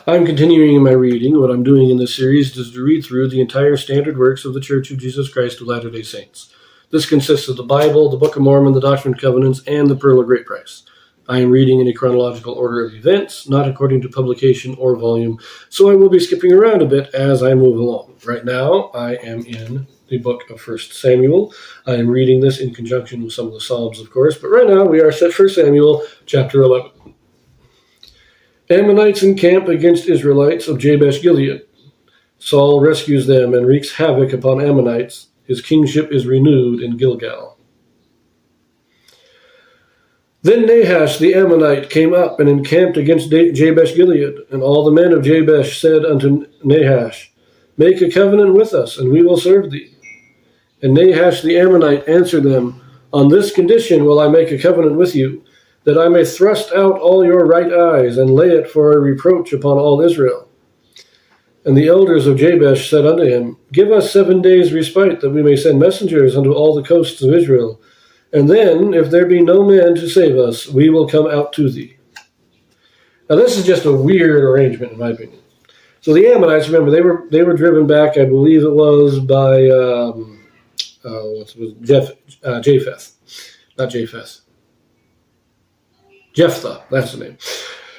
I'm continuing in my reading. What I'm doing in this series is to read through the entire standard works of the Church of Jesus Christ of Latter-day Saints. This consists of the Bible, the Book of Mormon, the Doctrine and Covenants, and the Pearl of Great Price. I am reading in a chronological order of events, not according to publication or volume, so I will be skipping around a bit as I move along. Right now, I am in the book of 1 Samuel. I am reading this in conjunction with some of the Psalms, of course, but right now we are at 1 Samuel chapter 11. Ammonites encamp against Israelites of Jabesh-gilead. Saul rescues them and wreaks havoc upon Ammonites. His kingship is renewed in Gilgal. Then Nahash the Ammonite came up and encamped against Jabesh-gilead, and all the men of Jabesh said unto Nahash, Make a covenant with us, and we will serve thee. And Nahash the Ammonite answered them, On this condition will I make a covenant with you, that I may thrust out all your right eyes, and lay it for a reproach upon all Israel. And the elders of Jabesh said unto him, Give us 7 days' respite, that we may send messengers unto all the coasts of Israel. And then, if there be no man to save us, we will come out to thee. Now this is just a weird arrangement, in my opinion. So the Ammonites, remember, they were driven back, I believe it was by Japheth. Not Japheth. Jephthah, that's the name.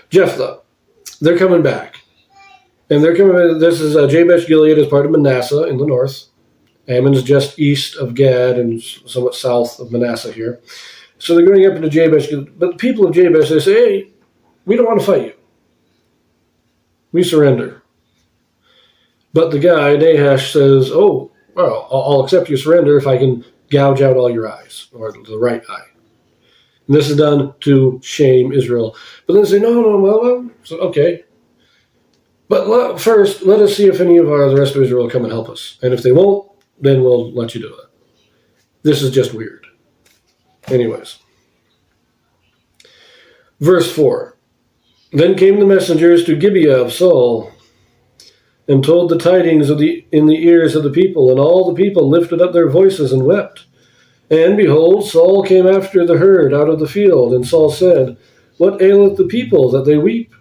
Jephthah. They're coming back. And they're coming, this is Jabesh-gilead as part of Manasseh in the north. Ammon's just east of Gad and somewhat south of Manasseh here. So they're going up into Jabesh-gilead. But the people of Jabesh, they say, hey, we don't want to fight you. We surrender. But the guy, Nahash, says, oh, well, I'll accept your surrender if I can gouge out all your eyes, or the right eye. And this is done to shame Israel. But then they say, no, well, so, okay. But first, let us see if any of the rest of Israel will come and help us. And if they won't, then we'll let you do it. This is just weird. Anyways. Verse 4. Then came the messengers to Gibeah of Saul, and told the tidings in the ears of the people, and all the people lifted up their voices and wept. And behold, Saul came after the herd out of the field, and Saul said, What aileth the people that they weep?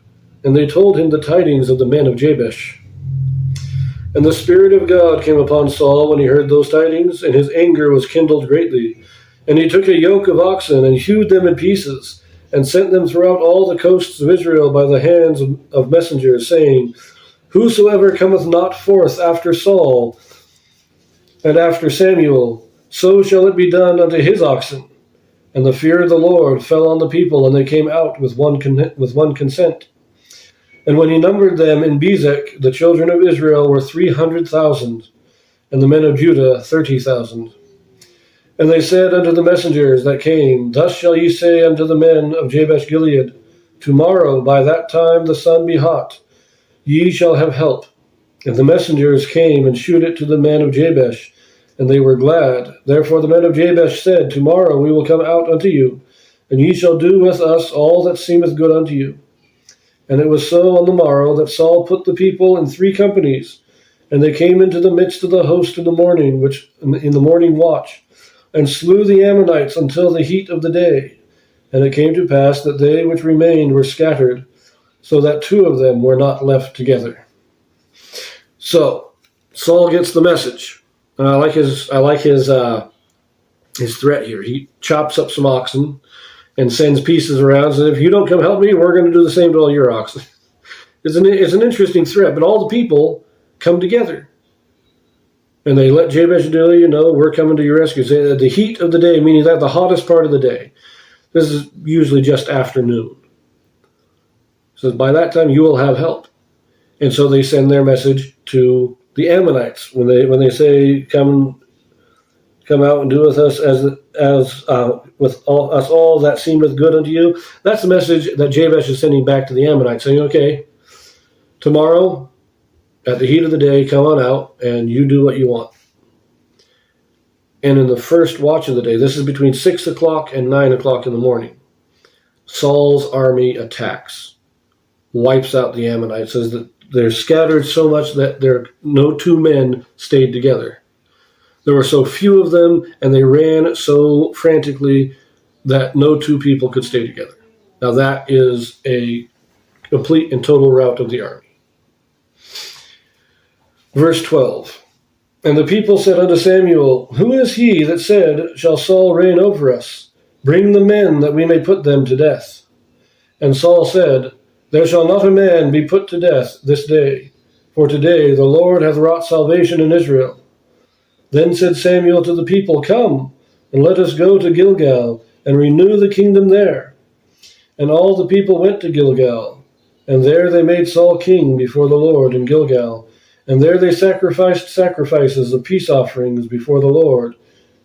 And they told him the tidings of the men of Jabesh. And the Spirit of God came upon Saul when he heard those tidings, and his anger was kindled greatly. And he took a yoke of oxen, and hewed them in pieces, and sent them throughout all the coasts of Israel by the hands of messengers, saying, Whosoever cometh not forth after Saul and after Samuel, so shall it be done unto his oxen. And the fear of the Lord fell on the people, and they came out with one consent. And when he numbered them in Bezek, the children of Israel were 300,000, and the men of Judah 30,000. And they said unto the messengers that came, Thus shall ye say unto the men of Jabesh-gilead, Tomorrow by that time the sun be hot, ye shall have help. And the messengers came and shewed it to the men of Jabesh, and they were glad. Therefore the men of Jabesh said, Tomorrow we will come out unto you, and ye shall do with us all that seemeth good unto you. And it was so on the morrow that Saul put the people in 3 companies, and they came into the midst of the host in the morning, in the morning watch, and slew the Ammonites until the heat of the day. And it came to pass that they which remained were scattered, so that 2 of them were not left together. So Saul gets the message. And I like his threat here. He chops up some oxen and sends pieces around, and says, if you don't come help me, we're going to do the same to all your oxen. It's an interesting threat, but all the people come together. And they let Jabesh-gilead know, we're coming to your rescue. Say, the heat of the day, meaning that the hottest part of the day. This is usually just afternoon. So by that time you will have help. And so they send their message to the Ammonites when they say, come out and do with us as with us all that seemeth good unto you. That's the message that Jabesh is sending back to the Ammonites, saying, okay, tomorrow at the heat of the day, come on out and you do what you want. And in the first watch of the day, this is between 6 o'clock and 9 o'clock in the morning, Saul's army attacks, wipes out the Ammonites, says that they're scattered so much that no 2 men stayed together. There were so few of them, and they ran so frantically that no 2 people could stay together. Now that is a complete and total rout of the army. Verse 12. And the people said unto Samuel, Who is he that said, Shall Saul reign over us? Bring the men, that we may put them to death. And Saul said, There shall not a man be put to death this day, for today the Lord hath wrought salvation in Israel. Then said Samuel to the people, Come, and let us go to Gilgal, and renew the kingdom there. And all the people went to Gilgal, and there they made Saul king before the Lord in Gilgal. And there they sacrificed sacrifices of peace offerings before the Lord.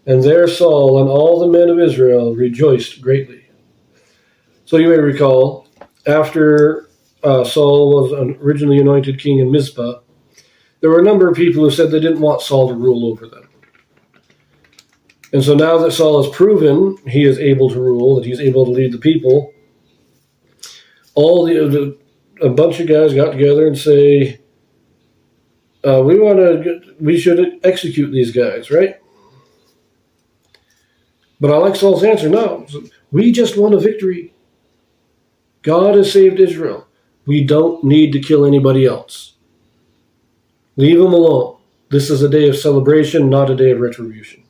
And there Saul and all the men of Israel rejoiced greatly. So you may recall, after Saul was originally anointed king in Mizpah, there were a number of people who said they didn't want Saul to rule over them. And so now that Saul has proven he is able to rule, that he's able to lead the people, a bunch of guys got together and say, we should execute these guys, right? But I like Saul's answer. No, we just won a victory. God has saved Israel. We don't need to kill anybody else. Leave them alone. This is a day of celebration, not a day of retribution.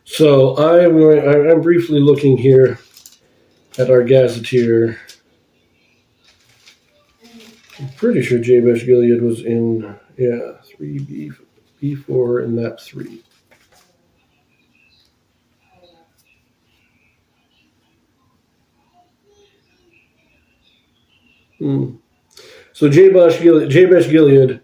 So I'm briefly looking here at our gazetteer. I'm pretty sure Jabesh-gilead was in, 3B4 in map 3. So Jabesh-gilead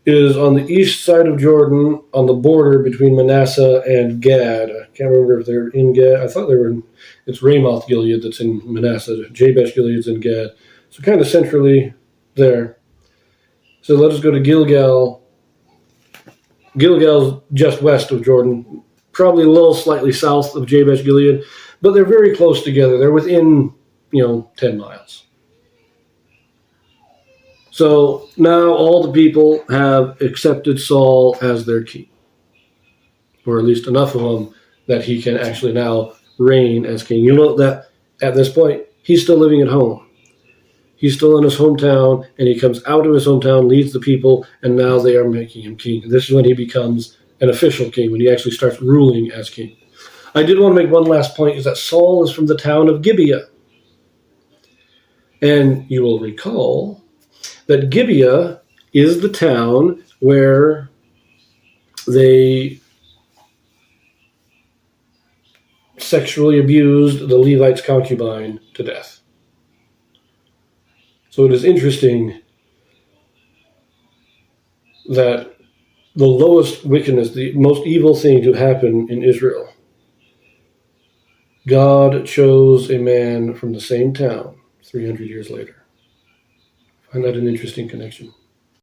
is on the east side of Jordan, on the border between Manasseh and Gad. I can't remember if they're in Gad. I thought they were in, it's Ramoth Gilead that's in Manasseh. Jabesh-gilead's in Gad. So kind of centrally there. So let us go to Gilgal. Gilgal's just west of Jordan, probably a little slightly south of Jabesh-gilead, but they're very close together. They're within, 10 miles. So now all the people have accepted Saul as their king, or at least enough of them that he can actually now reign as king. You know that at this point, he's still living at home. He's still in his hometown, and he comes out of his hometown, leads the people, and now they are making him king. And this is when he becomes an official king, when he actually starts ruling as king. I did want to make one last point, is that Saul is from the town of Gibeah. And you will recall that Gibeah is the town where they sexually abused the Levite's concubine to death. So it is interesting that the lowest wickedness, the most evil thing to happen in Israel, God chose a man from the same town 300 years later. I find that an interesting connection.